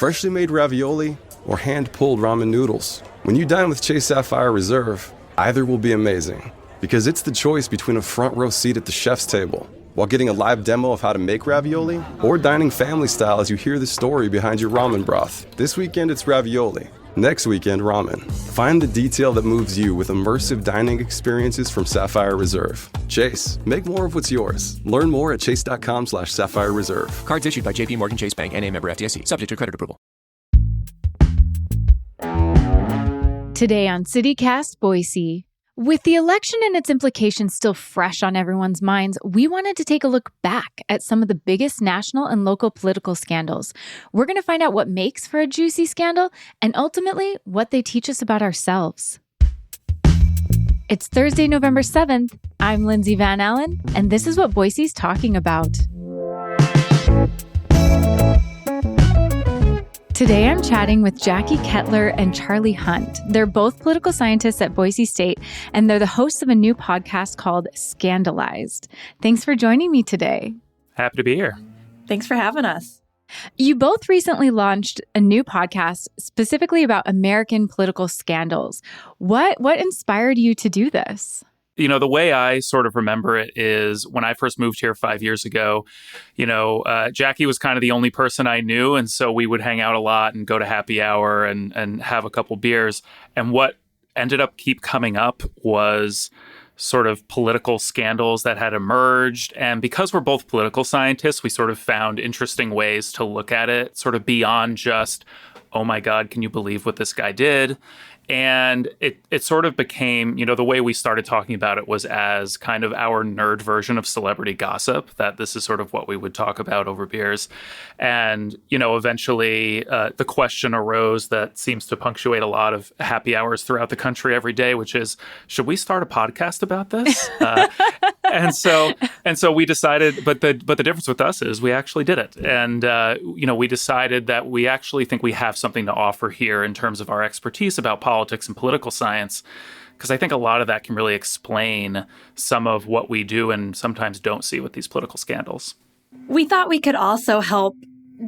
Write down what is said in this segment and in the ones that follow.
freshly made ravioli, or hand-pulled ramen noodles. When you dine with Chase Sapphire Reserve, either will be amazing, because it's the choice between a front row seat at the chef's table, while getting a live demo of how to make ravioli, or dining family style as you hear the story behind your ramen broth. This weekend it's ravioli. Next weekend, ramen. Find the detail that moves you with immersive dining experiences from Sapphire Reserve. Chase, make more of what's yours. Learn more at chase.com/Sapphire Reserve. Cards issued by J.P. Morgan Chase Bank, N.A. member FDIC. Subject to credit approval. Today on CityCast Boise. With the election and its implications still fresh on everyone's minds, we wanted to take a look back at some of the biggest national and local political scandals. We're going to find out what makes for a juicy scandal and ultimately what they teach us about ourselves. It's Thursday, November 7th. I'm Lindsay Van Allen, and this is what Boise's talking about. Today, I'm chatting with Jackie Kettler and Charlie Hunt. They're both political scientists at Boise State, and they're the hosts of a new podcast called Scandalized. Thanks for joining me today. Happy to be here. Thanks for having us. You both recently launched a new podcast specifically about American political scandals. What inspired you to do this? You know, the way I sort of remember it is when I first moved here 5 years ago, Jackie was kind of the only person I knew. And so we would hang out a lot and go to happy hour and have a couple beers. And what ended up keep coming up was sort of political scandals that had emerged. And because we're both political scientists, we sort of found interesting ways to look at it, sort of beyond just, oh my God, can you believe what this guy did? And it sort of became, the way we started talking about it was as kind of our nerd version of celebrity gossip, that this is sort of what we would talk about over beers. And, eventually the question arose that seems to punctuate a lot of happy hours throughout the country every day, which is, should we start a podcast about this? And so we decided, but the difference with us is we actually did it. And, we decided that we actually think we have something to offer here in terms of our expertise about politics and political science, because I think a lot of that can really explain some of what we do and sometimes don't see with these political scandals. We thought we could also help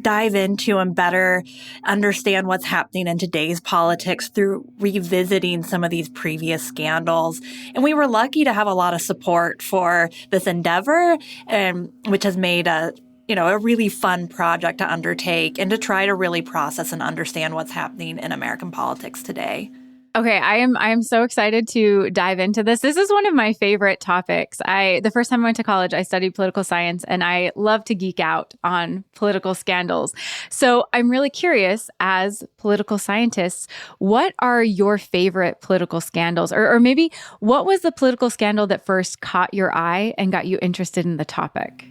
dive into and better understand what's happening in today's politics through revisiting some of these previous scandals. And we were lucky to have a lot of support for this endeavor, which has made a really fun project to undertake and to try to really process and understand what's happening in American politics today. Okay, I am so excited to dive into this. This is one of my favorite topics. The first time I went to college, I studied political science, and I love to geek out on political scandals. So I'm really curious, as political scientists, what are your favorite political scandals? Or maybe what was the political scandal that first caught your eye and got you interested in the topic?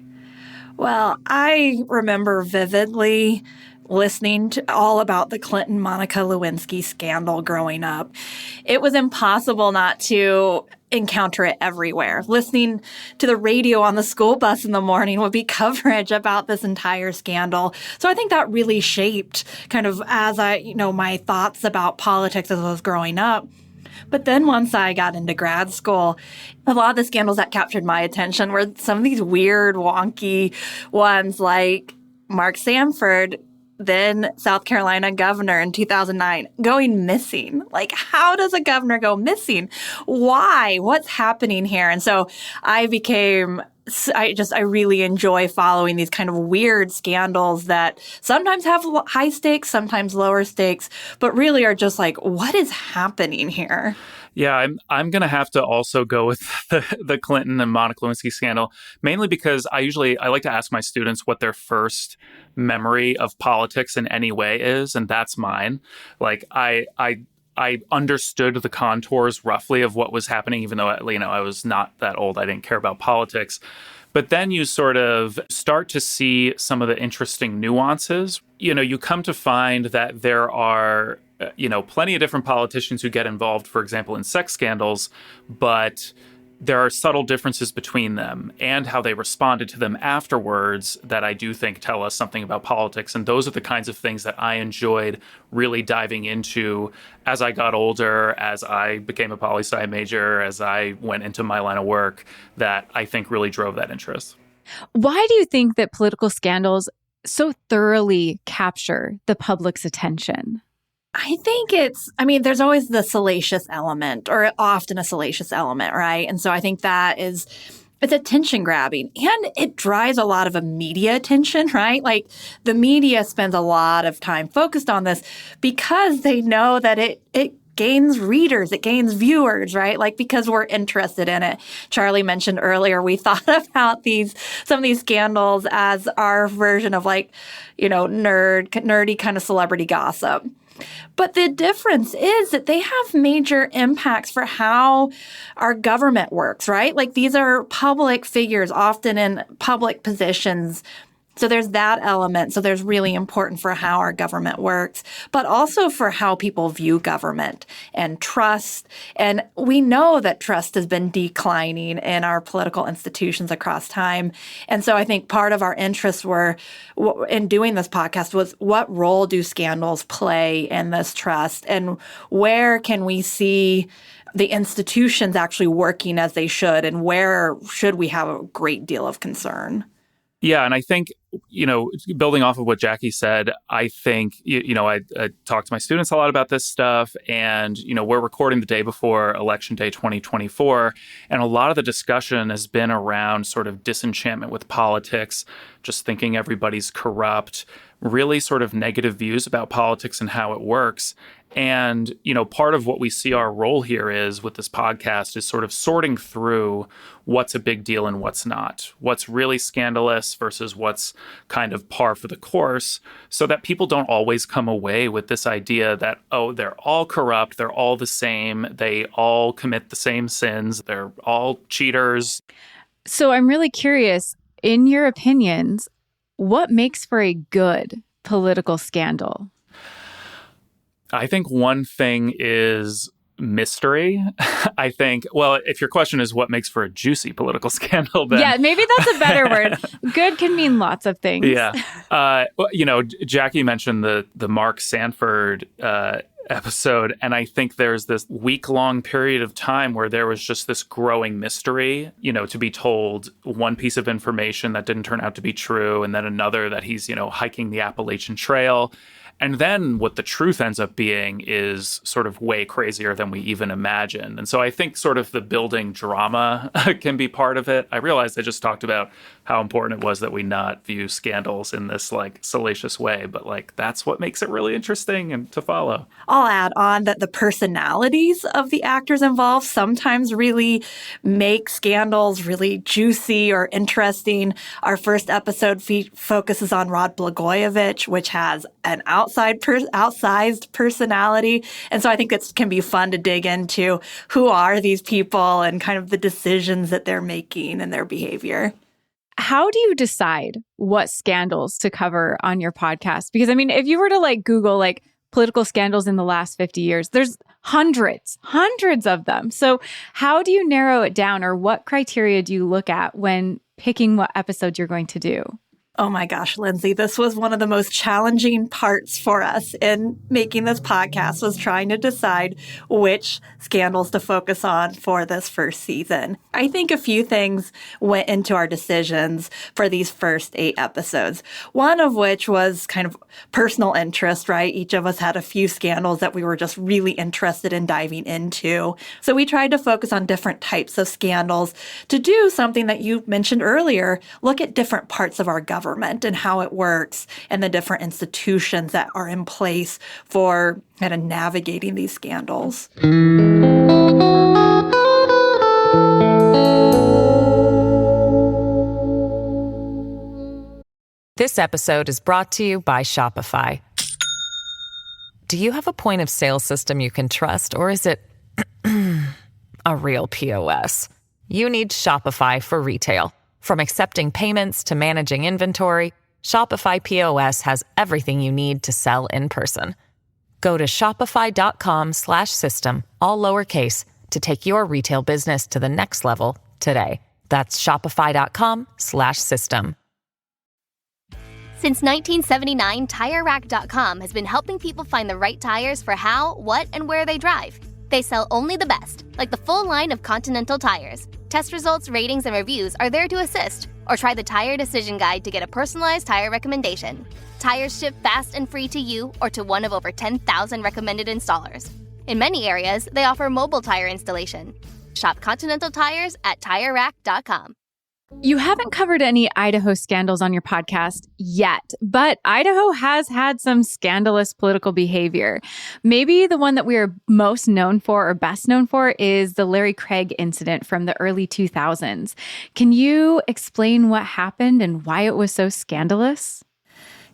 Well, I remember vividly listening to all about the Clinton-Monica Lewinsky scandal growing up. It was impossible not to encounter it everywhere. Listening to the radio on the school bus in the morning would be coverage about this entire scandal. So I think that really shaped kind of my thoughts about politics as I was growing up. But then once I got into grad school, a lot of the scandals that captured my attention were some of these weird, wonky ones like Mark Sanford, then South Carolina governor in 2009, going missing. Like, how does a governor go missing? Why? What's happening here? And so I really enjoy following these kind of weird scandals that sometimes have high stakes, sometimes lower stakes, but really are just like, what is happening here? Yeah, I'm going to have to also go with the Clinton and Monica Lewinsky scandal, mainly because I like to ask my students what their first memory of politics in any way is, and that's mine. Like, I understood the contours roughly of what was happening, even though I was not that old. I didn't care about politics. But then you sort of start to see some of the interesting nuances. You come to find that there are plenty of different politicians who get involved, for example, in sex scandals, but there are subtle differences between them and how they responded to them afterwards that I do think tell us something about politics. And those are the kinds of things that I enjoyed really diving into as I got older, as I became a poli-sci major, as I went into my line of work, that I think really drove that interest. Why do you think that political scandals so thoroughly capture the public's attention? I think there's always the salacious element, or often a salacious element, right? And so I think it's attention grabbing, and it drives a lot of media attention, right? Like the media spends a lot of time focused on this because they know that it gains readers, it gains viewers, right? Like because we're interested in it. Charlie mentioned earlier, we thought about some of these scandals as our version of nerdy kind of celebrity gossip. But the difference is that they have major impacts for how our government works, right? Like these are public figures, often in public positions. So there's that element. So there's really important for how our government works, but also for how people view government and trust. And we know that trust has been declining in our political institutions across time. And so I think part of our interests in doing this podcast was, what role do scandals play in this trust? And where can we see the institutions actually working as they should? And where should we have a great deal of concern? Yeah, and I think, building off of what Jackie said, I think, I talk to my students a lot about this stuff, and, we're recording the day before Election Day 2024, and a lot of the discussion has been around sort of disenchantment with politics, just thinking everybody's corrupt, really sort of negative views about politics and how it works. And, part of what we see our role here is with this podcast is sort of sorting through what's a big deal and what's not, what's really scandalous versus what's kind of par for the course, so that people don't always come away with this idea that, oh, they're all corrupt, they're all the same, they all commit the same sins, they're all cheaters. So I'm really curious, in your opinions, what makes for a good political scandal? I think one thing is mystery. I think, well, if your question is what makes for a juicy political scandal, then... Yeah, maybe that's a better word. Good can mean lots of things. Yeah. Jackie mentioned the Mark Sanford episode, and I think there's this week-long period of time where there was just this growing mystery, to be told one piece of information that didn't turn out to be true, and then another that he's, hiking the Appalachian Trail. And then what the truth ends up being is sort of way crazier than we even imagined. And so I think sort of the building drama can be part of it. I realized I just talked about how important it was that we not view scandals in this salacious way, but that's what makes it really interesting and to follow. I'll add on that the personalities of the actors involved sometimes really make scandals really juicy or interesting. Our first episode focuses on Rod Blagojevich, which has an outsized personality. And so I think it can be fun to dig into who are these people and kind of the decisions that they're making and their behavior. How do you decide what scandals to cover on your podcast? Because, if you were to Google political scandals in the last 50 years, there's hundreds of them. So how do you narrow it down, or what criteria do you look at when picking what episode you're going to do? Oh my gosh, Lindsay, this was one of the most challenging parts for us in making this podcast, was trying to decide which scandals to focus on for this first season. I think a few things went into our decisions for these first 8 episodes, one of which was kind of personal interest, right? Each of us had a few scandals that we were just really interested in diving into. So we tried to focus on different types of scandals to do something that you mentioned earlier, look at different parts of our government and how it works and the different institutions that are in place for kind of navigating these scandals. This episode is brought to you by Shopify. Do you have a point of sale system you can trust, or is it a real POS? You need Shopify for retail. From accepting payments to managing inventory, Shopify POS has everything you need to sell in person. Go to shopify.com/system, all lowercase, to take your retail business to the next level today. That's shopify.com/system. Since 1979, TireRack.com has been helping people find the right tires for how, what, and where they drive. They sell only the best, like the full line of Continental tires. Test results, ratings, and reviews are there to assist. Or try the Tire Decision Guide to get a personalized tire recommendation. Tires ship fast and free to you or to one of over 10,000 recommended installers. In many areas, they offer mobile tire installation. Shop Continental Tires at TireRack.com. You haven't covered any Idaho scandals on your podcast yet, but Idaho has had some scandalous political behavior. Maybe the one that we are most known for or best known for is the Larry Craig incident from the early 2000s. Can you explain what happened and why it was so scandalous?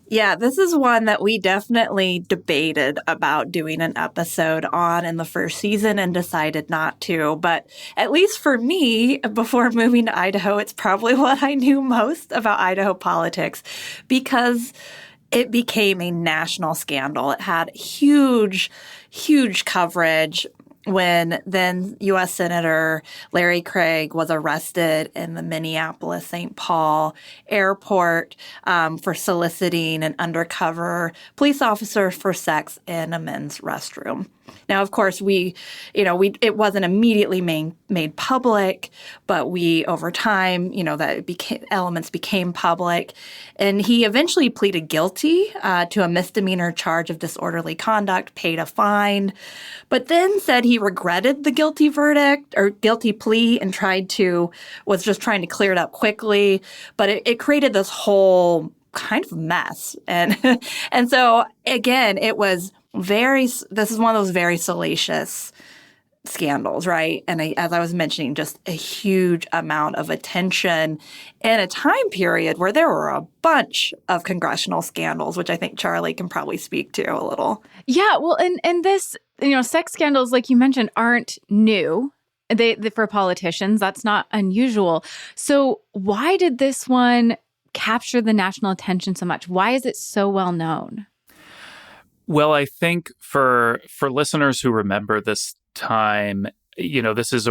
Yeah, this is one that we definitely debated about doing an episode on in the first season and decided not to. But at least for me, before moving to Idaho, it's probably what I knew most about Idaho politics because it became a national scandal. It had huge coverage when then U.S. Senator Larry Craig was arrested in the Minneapolis-St. Paul airport for soliciting an undercover police officer for sex in a men's restroom. Now, of course, it wasn't immediately made public, but over time, elements became public. And he eventually pleaded guilty to a misdemeanor charge of disorderly conduct, paid a fine, but then said he regretted the guilty verdict or guilty plea and was just trying to clear it up quickly. But it created this whole kind of mess. And so, again, this is one of those very salacious scandals, right? And as I was mentioning, just a huge amount of attention in a time period where there were a bunch of congressional scandals, which I think Charlie can probably speak to a little. Yeah, well, and this, sex scandals, like you mentioned, aren't new. They for politicians, that's not unusual. So why did this one capture the national attention so much? Why is it so well known? Well, I think for listeners who remember this time, this is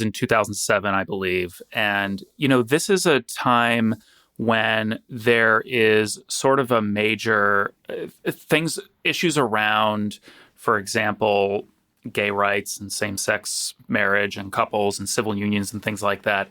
in 2007, I believe. And, this is a time when there is sort of a major issues around, for example, gay rights and same-sex marriage and couples and civil unions and things like that.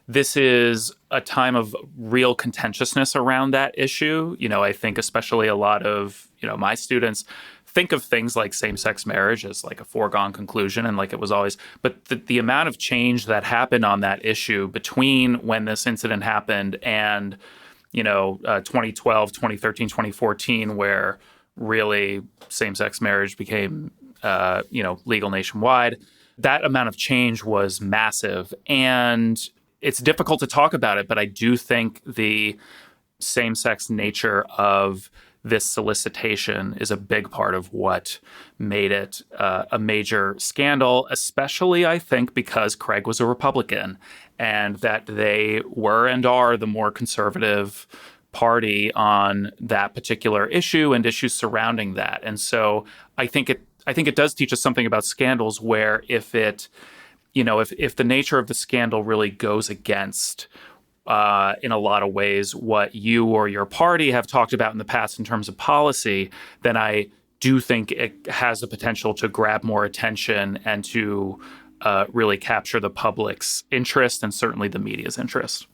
This is a time of real contentiousness around that issue. I think especially a lot of, my students think of things like same-sex marriage as like a foregone conclusion and like it was always, but the amount of change that happened on that issue between when this incident happened and, 2012, 2013, 2014, where really same-sex marriage became, legal nationwide, that amount of change was massive. And it's difficult to talk about it, but I do think the same-sex nature of this solicitation is a big part of what made it a major scandal, especially, I think, because Craig was a Republican and that they were and are the more conservative party on that particular issue and issues surrounding that. And so I think it does teach us something about scandals where if the nature of the scandal really goes against in a lot of ways what you or your party have talked about in the past in terms of policy, then I do think it has the potential to grab more attention and to really capture the public's interest and certainly the media's interest.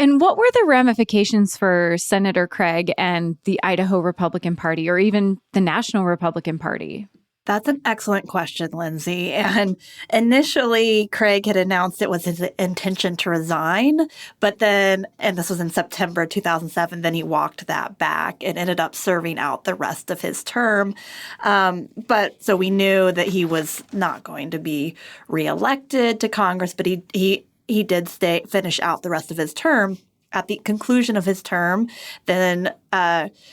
And what were the ramifications for Senator Craig and the Idaho Republican Party or even the National Republican Party? That's an excellent question, Lindsay. And initially, Craig had announced it was his intention to resign. But then, and this was in September 2007, then he walked that back and ended up serving out the rest of his term. But so we knew that he was not going to be reelected to Congress, but he did finish out the rest of his term. At the conclusion of his term, then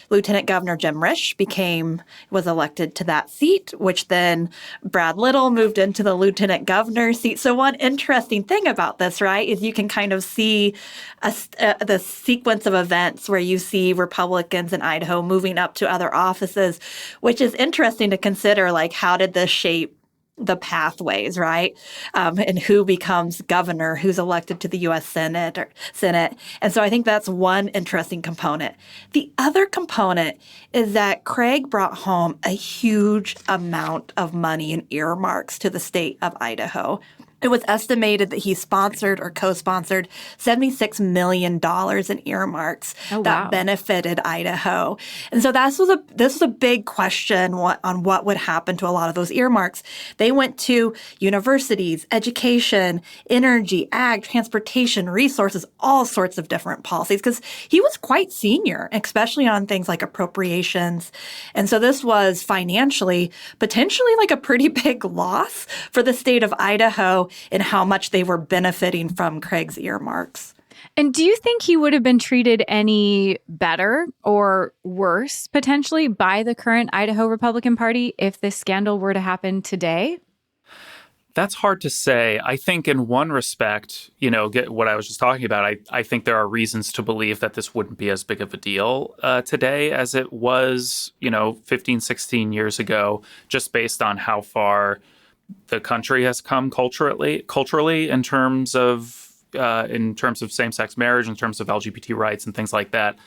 Lieutenant Governor Jim Risch was elected to that seat, which then Brad Little moved into the lieutenant governor seat. So one interesting thing about this, right, is you can kind of see the sequence of events where you see Republicans in Idaho moving up to other offices, which is interesting to consider, like how did this shape the pathways, right? And who becomes governor, who's elected to the U.S. Senate. And so I think that's one interesting component. The other component is that Craig brought home a huge amount of money in earmarks to the state of Idaho. It was estimated that he sponsored or co-sponsored $76 million in earmarks that benefited Idaho. And so this was a big question on what would happen to a lot of those earmarks. They went to universities, education, energy, ag, transportation, resources, all sorts of different policies, because he was quite senior, especially on things like appropriations. And so this was financially potentially like a pretty big loss for the state of Idaho in how much they were benefiting from Craig's earmarks. And do you think he would have been treated any better or worse, potentially, by the current Idaho Republican Party if this scandal were to happen today? That's hard to say. I think in one respect, get what I was just talking about, I think there are reasons to believe that this wouldn't be as big of a deal today as it was, 15, 16 years ago, just based on how far the country has come culturally in terms of same-sex marriage, in terms of LGBT rights and things like that.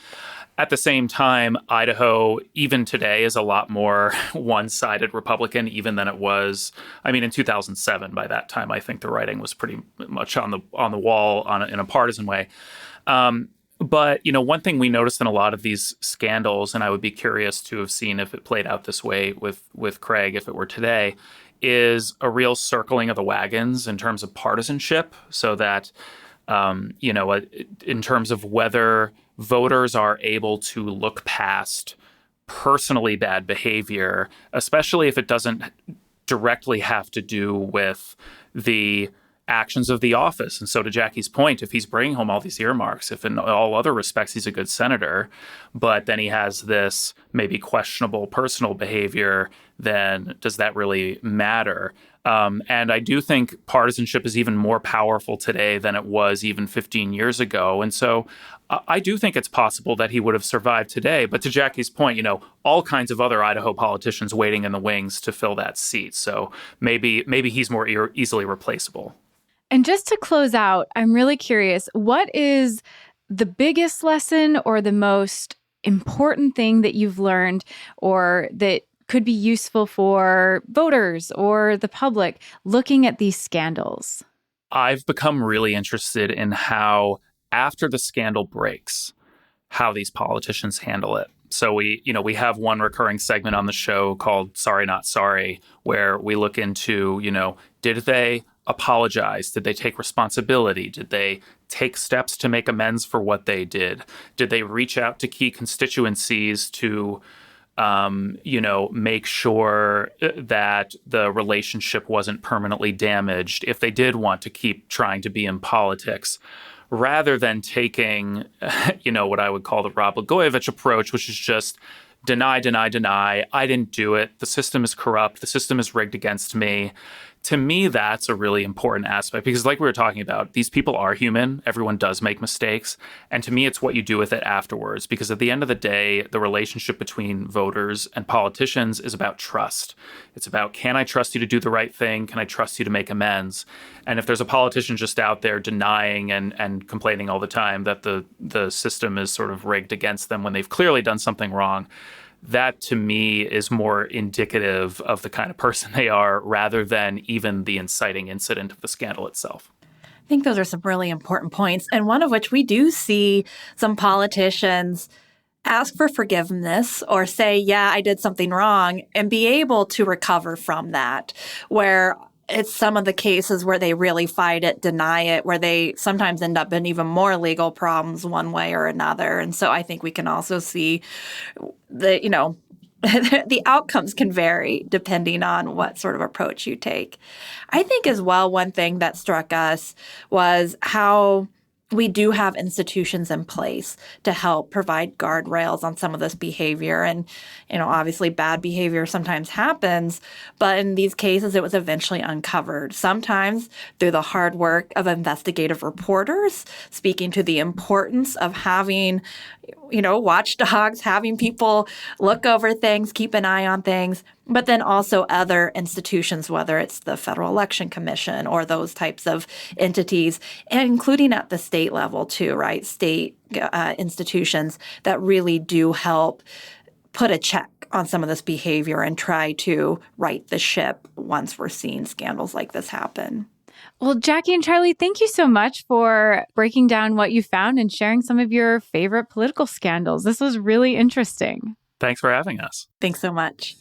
At the same time, Idaho, even today, is a lot more one-sided Republican even than it was. In 2007. By that time, I think the writing was pretty much on the wall in a partisan way. But one thing we noticed in a lot of these scandals, and I would be curious to have seen if it played out this way with Craig if it were today, is a real circling of the wagons in terms of partisanship, so that, in terms of whether voters are able to look past personally bad behavior, especially if it doesn't directly have to do with the actions of the office. And so to Jackie's point, if he's bringing home all these earmarks, if in all other respects he's a good senator, but then he has this maybe questionable personal behavior, then does that really matter? And I do think partisanship is even more powerful today than it was even 15 years ago. And so I do think it's possible that he would have survived today. But to Jackie's point, all kinds of other Idaho politicians waiting in the wings to fill that seat. So maybe he's more easily replaceable. And just to close out, I'm really curious, what is the biggest lesson or the most important thing that you've learned or that could be useful for voters or the public looking at these scandals? I've become really interested in how, after the scandal breaks, how these politicians handle it. So we have one recurring segment on the show called Sorry Not Sorry, where we look into, did they apologize? Did they take responsibility? Did they take steps to make amends for what they did? Did they reach out to key constituencies to, make sure that the relationship wasn't permanently damaged if they did want to keep trying to be in politics? Rather than taking, what I would call the Rod Blagojevich approach, which is just deny, deny, deny. I didn't do it. The system is corrupt. The system is rigged against me. To me, that's a really important aspect because like we were talking about, these people are human. Everyone does make mistakes. And to me, it's what you do with it afterwards. Because at the end of the day, the relationship between voters and politicians is about trust. It's about, can I trust you to do the right thing? Can I trust you to make amends? And if there's a politician just out there denying and complaining all the time that the system is sort of rigged against them when they've clearly done something wrong, that to me is more indicative of the kind of person they are rather than even the inciting incident of the scandal itself. I think those are some really important points, and one of which we do see some politicians ask for forgiveness or say, yeah, I did something wrong, and be able to recover from that, where it's some of the cases where they really fight it, deny it, where they sometimes end up in even more legal problems one way or another. And so I think we can also see that, the outcomes can vary depending on what sort of approach you take. I think as well, one thing that struck us was how we do have institutions in place to help provide guardrails on some of this behavior. And, obviously bad behavior sometimes happens, but in these cases, it was eventually uncovered, sometimes through the hard work of investigative reporters, speaking to the importance of having, watchdogs, having people look over things, keep an eye on things. but then also other institutions, whether it's the Federal Election Commission or those types of entities, and including at the state level too, right? State institutions that really do help put a check on some of this behavior and try to right the ship once we're seeing scandals like this happen. Well, Jackie and Charlie, thank you so much for breaking down what you found and sharing some of your favorite political scandals. This was really interesting. Thanks for having us. Thanks so much.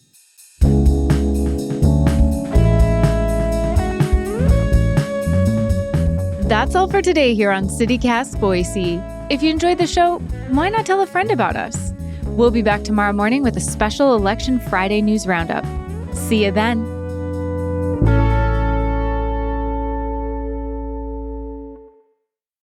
That's all for today here on CityCast Boise. If you enjoyed the show, why not tell a friend about us? We'll be back tomorrow morning with a special Election Friday news roundup. See you then.